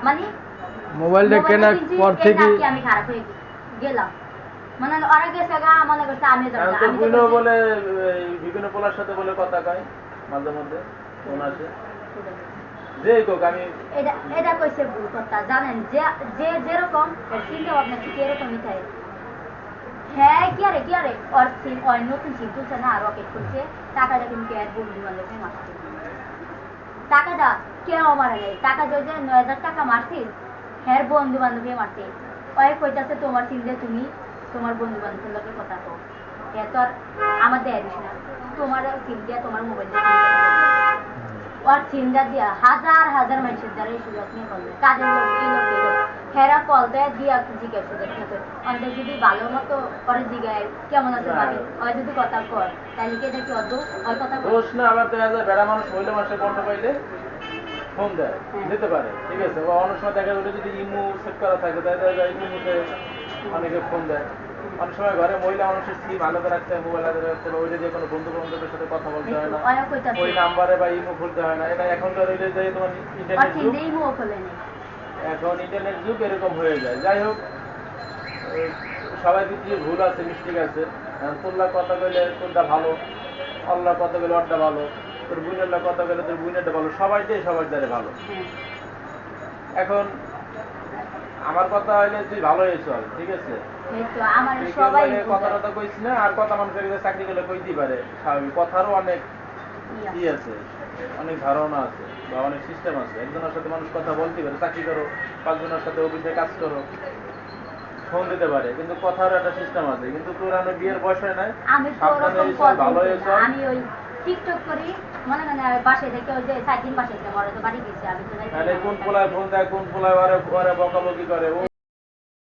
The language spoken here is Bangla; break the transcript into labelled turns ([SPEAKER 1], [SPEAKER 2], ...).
[SPEAKER 1] মানে
[SPEAKER 2] মোবাইলটা কেনার পর থেকে
[SPEAKER 1] আমি খারাপ হয়ে গেলাম, মানে ওরা গেছে গা মনে করছে আমি
[SPEAKER 3] বলে বিভিন্ন পোলার সাথে বলে কথা কয় মাঝে মধ্যে ফোন আসে যে কোক আমি
[SPEAKER 1] এটা কইছে ভুল কথা জানেন, যে যে যেরকম চিন্তা ভাবনা ঠিক এরকমই থাকে। হ্যাঁ কি আরে ওর সিম ওর নতুন সিম তুলছে না, রকেট খুলছে, টাকাটা কিন্তু এক বন্ধু বান্ধবকে মারছে, টাকাটা কেউ মারে নাই, টাকা যে 9,000 টাকা মারছিল হ্যাঁ বন্ধু বান্ধবকে মারছে। ওই কইতাছে তোমার সিম দিয়ে তুমি তোমার বন্ধু বান্ধবের লোকে কথা কও, হ্যাঁ তো আর আমার দেয় দিস না, তোমার সিম দিয়ে তোমার মোবাইল দিয়ে ওর চিন্তা দিয়া হাজার হাজার মানুষের দ্বারা এই সুযোগ নিয়ে করবে, কাজের লোক এই লোক এই লোক হেরা কল দেয় দিয়া জিজ্ঞাসা সুযোগ নিয়ে করে অন্তত যদি ভালো মতো করে জিজ্ঞায় কেমন আছে ভাবি ওই যদি কথা কর তাহলে কি এটা কি অর্ধ ওই কথা
[SPEAKER 3] দোষ না। আবার দেখা যায় বেড়া মানুষ মহিলা মানুষের কণ্ঠ পাইলে ফোন দেয় দিতে পারে, ঠিক আছে। বা অনেক সময় দেখা গেলে যদি ইমো সেট করা থাকে তাহলে ইমোতে অনেকে ফোন দেয়। অনেক সময় ঘরে মহিলা মানুষের সিম আলাদা রাখতে হয়, মোবাইল আলাদা রাখতে হবে, ওইটা দিয়ে কোনো বন্ধু বান্ধবের সাথে কথা বলতে হয় না, ওই নাম্বারে বা ইমো খুলতে হয় না। এটা এখনকার ওইটা যে তোমার ইন্টারনেট যুগ, এখন ইন্টারনেট যুগ এরকম হয়ে যায়। যাই হোক, সবাই কিছু ভুল আছে মিস্টেক আছে। তোল্লা কথা কইলে তোরটা ভালো, আল্লাহ কথা কইলে ওরটা ভালো, তোর বুনের কথা কইলে তোর বুনেরটা ভালো, সবাইটাই সবার দ্বারা ভালো। এখন আমার কথা হইলে তুই ভালো হয়েছ, ঠিক আছে, কথা টথা কইস না। আর কথা মানুষের কাছে চাকরি করলে কইতেই পারে, স্বাভাবিক। কথারও অনেক ই আছে, অনেক ধারণা আছে বা অনেক সিস্টেম আছে। একজনের সাথে মানুষ কথা বলতে পারে, চাকরি করো, 5 জনের সাথে অফিসে কাজ করো, ফোন দিতে পারে, কিন্তু কথার একটা সিস্টেম আছে। কিন্তু তোর আমার বিয়ের বয়স হয় নাই, ভালো হয়েছ।
[SPEAKER 1] আমি ওই টিকটক করি মনে মনে বাসায় থেকে ওই যে 4 দিন বাসায় থেকে মরে তো বাড়ি গেছে আমি তো
[SPEAKER 3] কোন পোলায় ফোন দেয়, কোন পোলায় ওরা বকাবকি করে।